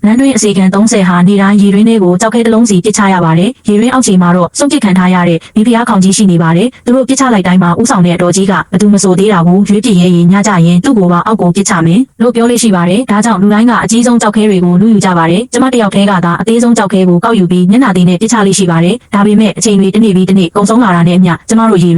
နန်းတွင်းအစီကံ30ဟာနေတိုင်းရေရင်းတွေကိုကြောက်ခဲတစ်လုံးစီပစ်ချရပါတယ်။ရေရင်းအောက်ခြေမှာတော့စွန့်ပစ်ခံထားရတဲ့မိဖုရားခေါင်ကြီးရှိနေပါတယ်။သူတို့ပစ်ချလိုက်တိုင်းမှာဥဆောင်တဲ့အတော်ကြီးကဘသူမဆိုသေးတာကိုရွေးပြစ်ရဲရင်ညကြရင်သူ့ကိုပါအောက်ကိုပစ်ချမယ်လို့ပြောလို့ရှိပါတယ်။ဒါကြောင့်လူတိုင်းကအကြီးဆုံးကြောက်ခဲတွေကိုလူယူကြပါတယ်။ကျမတယောက်တည်းကသာအသေးဆုံးကြောက်ခဲကိုကောက်ယူပြီးမျက်နှာသေးနဲ့ပစ်ချလေးရှိပါတယ်။ဒါပေမဲ့အချိန်တွေတစ်နေ့ပြီးတစ်နေ့ကုန်ဆုံးလာတာနဲ့အမျှကျမတို့ရေ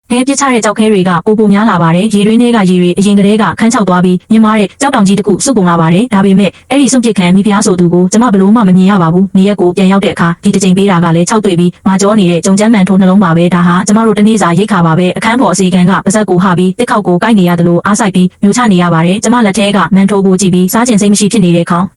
ရင်းပစ်ချတဲ့ကြောက်ခဲတွေကပိုများလာပါတယ်။ရေရင်းတွေကရေတွေအရင်ကတည်းကခန်းချောက်သွားပြီးမြင်မာတဲ့ကြောက်တောင်ကြီးတစ်ခုစုပ်ကုန်လာပါတယ်။ဒါပေမဲ့အဲ့ဒီစွန့်ပစ်ခံမိဖုရားဆိုသူကိုကျမဘလို့မှမမြင်ရပါဘူး။နေရက်ကိုပြန်ရောက်တဲ့အခါဒီတစ်ချိန်ပေးတာကလည်း6တွေ့ပြီးမာကြောနေတဲ့ကြုံကျန်းမှန်ထိုးနှလုံးပါပဲ။ဒါဟာကျမတို့တနေ့စာရိတ်ခါပါပဲ။အခန်းပေါ်အစီကံကပါဇက်ကိုဟပြီးတစ်ခေါက်ကိုကိုက်နေရတယ်လို့အားဆိုင်ပြီးမျိုးချနေရပါတယ်။ကျမလက်ထဲကမန်ထိုးကိုကြည့်ပြီးစားကျင်စိတ်မရှိဖြစ်နေတဲ့ခေါင်း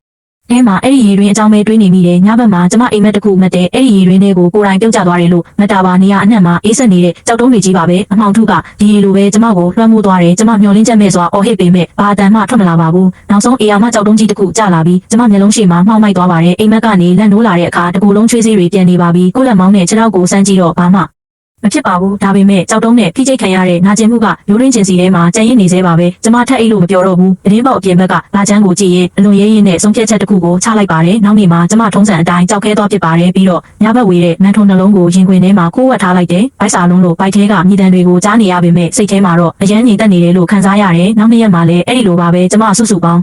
အဲမှာအဲ့ဒီရေရင်းအကြောင်းပဲတွေးနေမိတယ်ညဘက်မှာကျမအိမ်မက်တစ်ခုမက်တဲ့အဲ့ဒီရေရင်းတွေကိုကိုယ်တိုင်ပြုတ်ကျသွားတယ်လို့မက်တာပါနေရအနှံ့မှာအေးဆက်နေတဲ့ကြောက်တုံးတွေကြီးပါပဲအမောင်ထုကဒီရေလိုပဲကျမကိုလွှမ်းမိုးသွားတယ်ကျမမျောလင်းချက်မဲ့စွာအော်ဟစ်ပေမဲ့ဘာအတန်မှထွက်မလာပါဘူးနောက်ဆုံးအေယာမကြောက်တုံးကြီးတစ်ခုကျလာပြီးကျမမျက်လုံးရှိမှမှောက်မိုက်သွားပါတယ်အိမ်မက်ကနေလန့်နိုးလာတဲ့အခါတကူလုံးချွေးစေးတွေပြန်နေပါပြီကိုလက်မောင်းနဲ့ခြေထောက်ကိုစမ်းကြည့်တော့ဘာမှမဖြစ်ပါဘူးဒါပေမဲ့ကြောက်တုံးနဲ့ဖိချိတ်ခံရတဲ့နာကျင်မှုကရိုးရင်းကျင်စီထဲမှာကြံရစ်နေသေးပါပဲကျမထက်အိတ်လို့မပြောတော့ဘူးအတင်းပေါက်အပြင်ဘက်ကလာချမ်းကိုကြည့်ရင်အလွန်ရဲရဲနဲ့ဆုံးဖြတ်ချက်တစ်ခုကိုချလိုက်ပါတယ်နောက်နေ့မှာကျမထုံးစံအတိုင်းကြောက်ခဲသွားဖြစ်ပါတယ်ပြီးတော့ညဘက်ဝေးတဲ့နန်းထုံနှလုံးကိုရင်ခွင်ထဲမှာကိုးဝတ်ထားလိုက်တယ်ဗိုက်စာလုံးလိုဗိုက်ထဲကမြည်တံတွေကိုကြားနေရပေမဲ့စိတ်ထဲမှာတော့အယမ်းငြိမ်သက်နေတယ်လို့ခံစားရတယ်နောက်နေ့ရက်မှာလည်းအဲ့ဒီလိုပါပဲကျမစုစုပေါင်း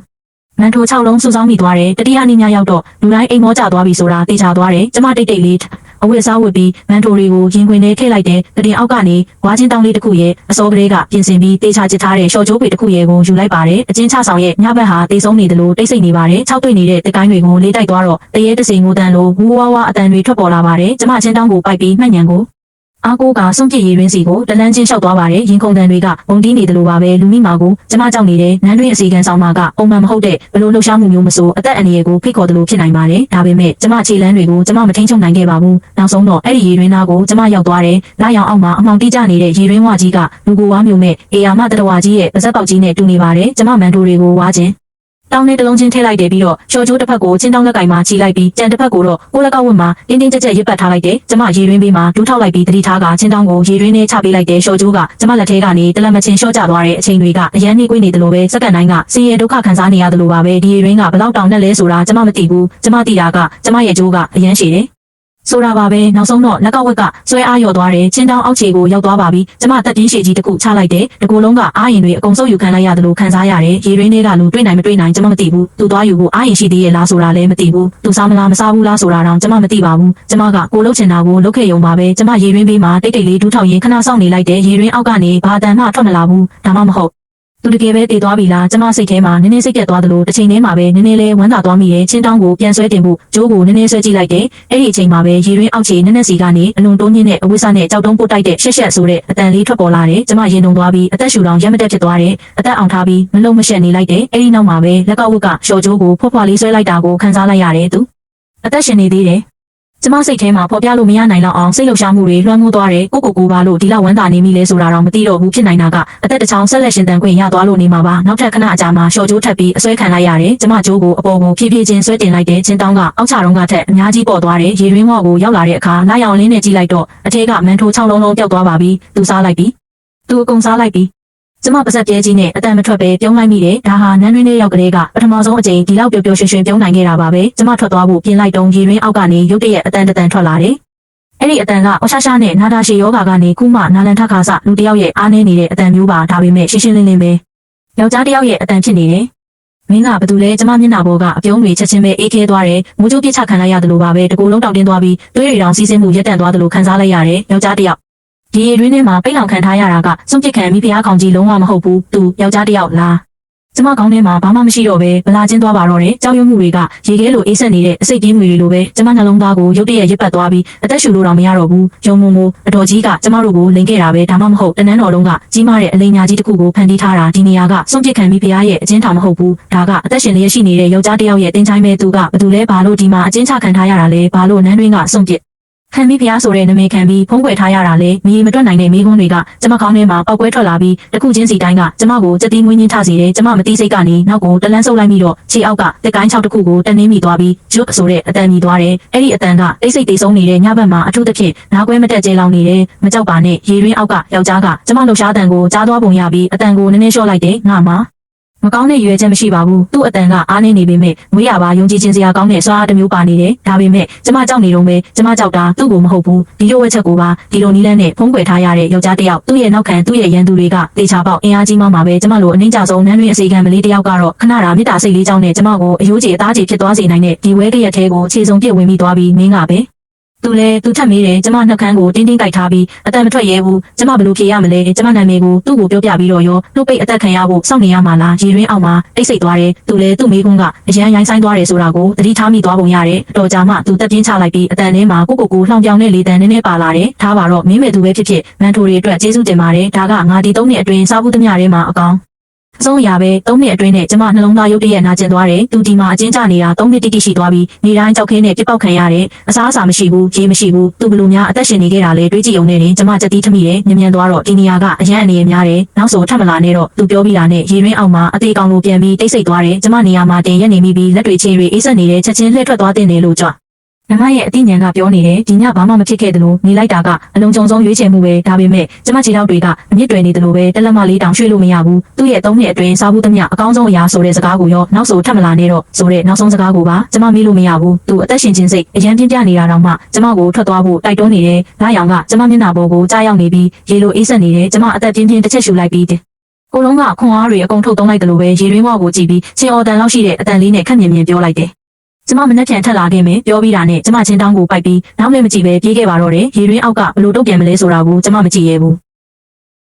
မန်ထို6လုံးစုဆောင်းမိသွားတယ်တတိယနေ့ညရောက်တော့လူတိုင်းအိမ်မောကျသွားပြီဆိုတာသိချသွားတယ်ကျမတိတ်တိတ်လေးအဝတ်အစားဝတ်ပြီးမန်ထိုတွေကိုရင်ခွင်ထဲထည့်လိုက်တဲ့တတင်အောက်ကနေဝါချင်းတောင်းလေးတစ်ခုရဲ့အစောကလေးကပြင်ဆင်ပြီးတေချာချစ်ထားတဲ့ရှော့ကျိုးပေတစ်ခုရဲ့ကိုယူလိုက်ပါတယ်အချင်းချဆောင်ရဲ့ညဘက်ဟာတေဆုံးနေတယ်လို့တိတ်ဆိတ်နေပါတယ်၆တွေ့နေတဲ့တကိုင်းတွေကိုလေးတိုက်သွားတော့တရေတစိငိုတန်လိုဝူဝါဝါအတန်တွေထွက်ပေါ်လာပါတယ်ကျမချင်းတောင်းကိုပိုက်ပြီးမှတ်ညံကိုအားကိုကစွန့်ပစ်ရည်ရင်းစီကိုတလန်းချင်းလျှောက်သွားပါတယ်ရင်ခုန်တန်တွေကပုံတီးနေတယ်လို့ပါပဲလူမိမာကိုကျမကြောက်နေတဲ့နန်းတွင်းအစီကံဆောင်မှာကပုံမှန်မဟုတ်တဲ့ဘလို့လှုပ်ရှားမှုမျိုးမဆိုအသက်အန္တရာယ်ကိုဖိတ်ခေါ်တယ်လို့ဖြစ်နိုင်ပါတယ်ဒါပေမဲ့ကျမခြေလမ်းတွေကိုကျမမထိန်ချုပ်နိုင်ခဲ့ပါဘူးနောက်ဆုံးတော့အဲ့ဒီရည်ရင်းသားကိုကျမရောက်သွားတယ်လာရောင်အောက်မှာအမောင်တိကျနေတဲ့ရည်ရင်းဝါကြီးကလူကိုဝါမျိုးမဲ့အေယာမတတဝါကြီးရဲ့ပါဇက်ပေါက်ကြီးနဲ့တူနေပါတယ်ကျမမန်တိုတွေကိုဝါခြင်းတောင်းနဲ့တလုံးချင်းထည့်လိုက်တယ်ပြီးတော့ရှော့ကျိုးတစ်ဖက်ကိုချင်းတောင်းလက်ကင်မှာခြိလိုက်ပြီးကြံတစ်ဖက်ကိုတော့ကိုလက်ကောက်ဝတ်မှာတင်းတင်းကြပ်ကြပ်ရစ်ပတ်ထားလိုက်တယ်ကျမရေရင်းပေးမှာဒူးထောက်လိုက်ပြီးတတိထားကချင်းတောင်းကိုရေရင်းနဲ့ချပေးလိုက်တယ်ရှော့ကျိုးကကျမလက်ထဲကနေတလက်မချင်းရှော့ကျသွားတဲ့အချိန်တွေကအရန်နှိကွေးနေတယ်လို့ပဲစက္ကန့်တိုင်းကစင်ရဲဒုက္ခခံစားနေရတယ်လို့ပါပဲဒီရေရင်းကဘလောက်တောင်နဲ့လဲဆိုတာကျမမသိဘူးကျမသိတာကကျမရဲ့ကျိုးကအရန်ရှည်တယ်ဆိုတာပါပဲနောက်ဆုံးတော့လက်ကောက်ဝက်ကဆွဲအားလျော့သွားတယ်ချင်းတောင်းအောက်ခြေကိုရောက်သွားပါပြီကျမတက်ပြင်းရှည်ကြီးတစ်ခုချလိုက်တယ်တကူလုံးကအားရင်တွေအကုန်စုပ်ယူခံလိုက်ရတယ်လို့ခံစားရတယ်ရေရင်းတွေကလူတွေ့နိုင်မတွေ့နိုင်ကျမမသိဘူးသူသွားယူဖို့အားရင်ရှိသေးရဲ့လားဆိုတာလည်းမသိဘူးသူစားမလားမစားဘူးလားဆိုတာတော့ကျမမသိပါဘူးကျမကကိုလှုပ်ချင်တာကိုလှုပ်ခဲ့ရုံပါပဲကျမရေရင်းပေးမှာတိတ်တိတ်လေးဒူးထောက်ရင်ခဏစောင့်နေလိုက်တယ်ရေရင်းအောက်ကနေဘာတန်မှထွက်မလာဘူးဒါမှမဟုတ်သူတကယ်ပဲတည်သွားပြီလားကျမစိတ်ထဲမှာနည်းနည်းစိတ်ပြတ်သွားသလိုတစ်ချိန်တည်းမှာပဲနည်းနည်းလေးဝမ်းသာသွားမိတယ်ချင်းတောင်းကိုပြန်ဆွဲတင်ဖို့ဂျိုးကိုနည်းနည်းဆွဲကြည့်လိုက်တယ်အဲ့ဒီအချိန်မှာပဲရေရင်းအောက်ခြေနည်းနည်းစီကနေအလွန်တိုးညင်းတဲ့အဝိစားနဲ့ကြောက်တုံးပုတ်တိုက်တဲ့ရှက်ရှက်ဆိုတဲ့အတန်လေးထွက်ပေါ်လာတယ်ကျမရင်တုံသွားပြီးအသက်ရှူတောင်ရက်မတက်ဖြစ်သွားတယ်အသက်အောင်ထားပြီးမလုံးမရှက်နေလိုက်တယ်အဲ့ဒီနောက်မှာပဲလက်ကောက်ဝတ်ကရှော့ဂျိုးကိုဖွားဖွားလေးဆွဲလိုက်တာကိုခံစားလိုက်ရတယ်သူအသက်ရှင်နေသေးတယ်ကျမစိတ်ထဲမှာပေါ်ပြလို့မရနိုင်တော့အောင်စိတ်လှုပ်ရှားမှုတွေလွှမ်းမိုးသွားတယ်ကိုပါလို့ဒီလောက်ဝမ်းသာနေမိလဲဆိုတာတော့မသိတော့ဘူးဖြစ်နိုင်တာကအသက်တစ်ချောင်းဆက်လက်ရှင်တန်ခွင့်ရသွားလို့နေမှာပါနောက်ထပ်ခဏအကြာမှာရှော့ကျိုးထပ်ပြီးအဆွဲခံလိုက်ရတယ်ကျမကျိုးကိုအပေါ်ကိုဖြည်းဖြည်းချင်းဆွဲတင်လိုက်တဲ့ချင်းတောင်းကအောက်ချတုံးကထက်အများကြီးပေါ်သွားတယ်ရေရင်းဝေါကိုရောက်လာတဲ့အခါလာရောင်လင်းနဲ့ကြည့်လိုက်တော့အထက်ကမန်ထိုး6လုံးလုံးပျောက်သွားပါပြီသူစားလိုက်ပြီသူအကုန်စားလိုက်ပြီကျမပါဇက်ပြဲကြီးနဲ့အတန်မထွက်ပဲပြုံးလိုက်မိတယ်ဒါဟာနန်းရင်းလေးရောက်ကလေးကပထမဆုံးအကြိမ်ဒီလောက်ပျော်ပျော်ရွှင်ရွှင်ပြုံးနိုင်ခဲ့တာပါပဲကျမထွက်သွားဖို့ပြင်လိုက်တုံးရေရင်းအောက်ကနေရုတ်တရက်အတန်ထွက်လာတယ်အဲ့ဒီအတန်ကအော်ရှာရှာနဲ့နာတာရှည်ယောဂါကနေခုမှနာလန်ထခါစလူတယောက်ရဲ့အားနည်းနေတဲ့အတန်မျိုးပါဒါပေမဲ့ရှင်းရှင်းလင်းလင်းပဲယောက်ျားတယောက်ရဲ့အတန်ဖြစ်နေတယ်မင်းကဘာတူလဲကျမမျက်နှာပေါ်ကအပြုံးတွေချက်ချင်းပဲအေးခဲသွားတယ်မိုးကြိုးပြစ်ချခံလိုက်ရတယ်လို့ပါပဲတကူလုံးတောက်တင်းသွားပြီးသွေးတွေတောင်စီးဆင်းမှုရက်တန့်သွားတယ်လို့ခံစားလိုက်ရတယ်ယောက်ျားတယောက်ဒီရင်းထဲမှာပိတ်လောင်ခံထားရတာကစွန့်ပစ်ခံမိဖုရားခေါင်ကြီးလုံးဝမဟုတ်ဘူးသူယောက်ျားတယောက်လားကျမကောင်းထဲမှာဘာမှမရှိတော့ပဲဗလာချင်းသွားပါတော့တယ်ကြောက်ရွံ့မှုတွေကရေခဲလိုအေးဆက်နေတဲ့အစိတ်ကြီးငွေတွေလိုပဲကျမနှလုံးသားကိုရုတ်တရက်ရစ်ပတ်သွားပြီးအသက်ရှူလို့တော့မရတော့ဘူးယုံမို့အတော်ကြီးကကျမတို့ကိုလိန်ခဲ့တာပဲဒါမှမဟုတ်တနန်းတော်လုံးကကြီးမားတဲ့အလိမ်ညာကြီးတစ်ခုကိုဖန်တီးထားတာဒီနေရာကစွန့်ပစ်ခံမိဖုရားရဲ့အကျဉ်းထောင်မဟုတ်ဘူးဒါကအသက်ရှင်လျက်ရှိနေတဲ့ယောက်ျားတယောက်ရဲ့တင်ချိုင်းမဲ့သူကဘာလို့လဲဘာလို့ဒီမှာအကျဉ်းချခံထားရတာလဲဘာလို့နန်းတွင်းကစွန့်ပစ်ခံမိဖုရားဆိုတဲ့နာမည်ခံပြီးဖုံးကွယ်ထားရတာလေမီးမတွက်နိုင်တဲ့မိခွန်းတွေကကျမကောင်းထဲမှာပောက်ကွဲထွက်လာပြီးတစ်ခုချင်းစီတိုင်းကကျမကိုစက်တီးငွေးညင်းထစီတယ်ကျမမသိစိတ်ကနေနောက်ကိုတလန်းဆုပ်လိုက်ပြီးတော့ခြေအောက်ကတက်ကိုင်း6တစ်ခုကိုတန်းနှင်းမိသွားပြီးဂျွတ်ဆိုတဲ့အတန်မြည်သွားတယ်အဲ့ဒီအတန်ကတိတ်ဆိတ်တိတ်ဆုံးနေတဲ့ညဘက်မှာအထူးသဖြင့်နားကွဲမတက်ကျဲလောင်နေတယ်မကြောက်ပါနဲ့ရေရင်းအောက်ကယောက်ျားကကျမလှူရှားတန်ကိုကြားသွားပုံရပြီးအတန်ကိုနည်းနည်းလျှော့လိုက်တယ်ငါမှ မကောင်းတဲ့ရွယ်ချက်မရှိပါဘူးသူ့အတန်ကအားနေနေပေမဲ့မွေးရပါယုံကြည်ခြင်းစရာကောင်းတဲ့စွာတစ်မျိုးပါနေတယ်ဒါပေမဲ့ကျမကြောက်နေတော့ပဲကျမကြောက်တာသူ့ကိုမဟုတ်ဘူးဒီလိုဝက်ချက်ကိုပါဒီလိုနီးလန်းနဲ့ဖုံးကွယ်ထားရတဲ့ယောက်ျားတစ်ယောက်သူ့ရဲ့နောက်ခံသူ့ရဲ့ရန်သူတွေကတေချာပေါက်အင်အားကြီးမှမှာပဲကျမလိုအနှိမ့်ကြဆုံးနန်းတွင်အစီကံမလေးတစ်ယောက်ကတော့ခဏတာမေတ္တာစိတ်လေးကြောင့်နဲ့ကျမကိုအယိုးကြီးအသားကြီးဖြစ်သွားစေနိုင်တဲ့ဒီဝဲကရက်သေးကိုခြေစုံပြစ်ဝင်ပြီးသွားပြီးမင်းကပဲသူထပ်မေးတယ်ကျမနှက်ခမ်းကိုတင်းတင်းကြိုက်ထားပြီးအတန်မထွက်ရဲဘူးကျမဘယ်လိုဖြေရမလဲကျမနာမည်ကိုသူ့ကိုပြောပြပြီးတော့ရောနှုတ်ပိတ်အသက်ခံရဖို့စောင့်နေရမှာလားရေရင်းအောင်မှာတိတ်ဆိတ်သွားတယ်သူလည်းသူ့မိကုန်းကအရန်ရိုင်းဆိုင်သွားတယ်ဆိုတာကိုသတိထားမိသွားပုံရတယ်တော်ကြာမှသူတက်ပြင်းချလိုက်ပြီးအတန်ထဲမှာကိုလှောင်ပြောင်နဲ့လေတန်နည်းနည်းပါလာတယ်ထားပါတော့မင်းမဲ့သူပဲဖြစ်မန်ထိုတွေအတွက်ကျေးဇူးတင်ပါတယ်ဒါကငါဒီ3နှစ်အတွင်းစားဘူးသမျှထဲမှာအကောင်အဆုံးအရာပဲ3နှစ်အတွင်းနဲ့ကျမနှလုံးသားရုပ်တရက်နာကျင်သွားတယ်သူဒီမှာအကျဉ်းချနေတာ3နှစ်တိတိရှိသွားပြီးနေတိုင်းကြောက်ခဲနဲ့ပြစ်ပေါက်ခံရတယ်အစားအစာမရှိဘူးရေမရှိဘူးသူဘယ်လိုများအသက်ရှင်နေခဲ့တာလဲတွေးကြည့်ုံနဲ့ကျမကြက်တီးထမိတယ်မြန်သွားတော့ဒီနေရာကအရန်အနေရများတယ်နောက်ဆိုထပ်မလာနဲ့တော့သူပြောပြီးတာနဲ့ရေရင်းအောင်မှာအသေးကောင်လိုပြန်ပြီးတိတ်ဆိတ်သွားတယ်ကျမနေရာမှာတင်ရက်နေမိပြီးလက်တွေချင်းတွေအေးဆက်နေတဲ့ချက်ချင်းလှည့်ထွက်သွားတင်တယ်လို့ကြွနမရဲ့အသိဉာဏ်ကပြောနေတယ်ဒီညဘာမှမဖြစ်ခဲ့သလိုနေလိုက်တာကအလုံးကြုံဆုံးရွေးချယ်မှုပဲဒါပေမဲ့ကျမခြေထောက်တွေကအမြင့်တွယ်နေသလိုပဲတက်လက်မလေးတောင်ရွှေ့လို့မရဘူးသူ့ရဲ့3နှစ်အတွင်းစားဘူးသမျှအကောင်းဆုံးအရာဆိုတဲ့စကားကိုရောနောက်ဆိုထပ်မလာနဲ့တော့ဆိုတဲ့နောက်ဆုံးစကားကိုပါကျမမေးလို့မရဘူးသူအသက်ရှင်ခြင်းစိတ်အရန်ပြင်းပြနေတာတောင်မှကျမကိုထွက်သွားဖို့တိုက်တွန်းနေတယ်ဒါရောင်ကကျမမျက်နှာပေါ်ကိုကြားရောက်နေပြီးရေလိုအေးဆက်နေတယ်ကျမအသက်ပြင်းပြင်းတစ်ချက်ရှူလိုက်ပြီးကိုလုံးကခွန်အားတွေအကုန်ထုတ်သုံးလိုက်တယ်လို့ပဲရေရင်းဝါကိုကြည့်ပြီးချင်းအော်တန်လောက်ရှိတဲ့အတန်လေးနဲ့ခက်မြင်မြင်ပြောလိုက်တယ်ကျမမနှက်ပြန်ထက်လာခဲ့မယ်ပြောပြီးတာနဲ့ကျမချင်းတောင်းကိုပိုက်ပြီးနောက်လည်းမကြည့်ပဲပြေးခဲ့ပါတော့တယ်ရေရင်းအောက်ကဘလို့တုတ်ပြန်မလဲဆိုတာကိုကျမမကြည့်ရဲဘူး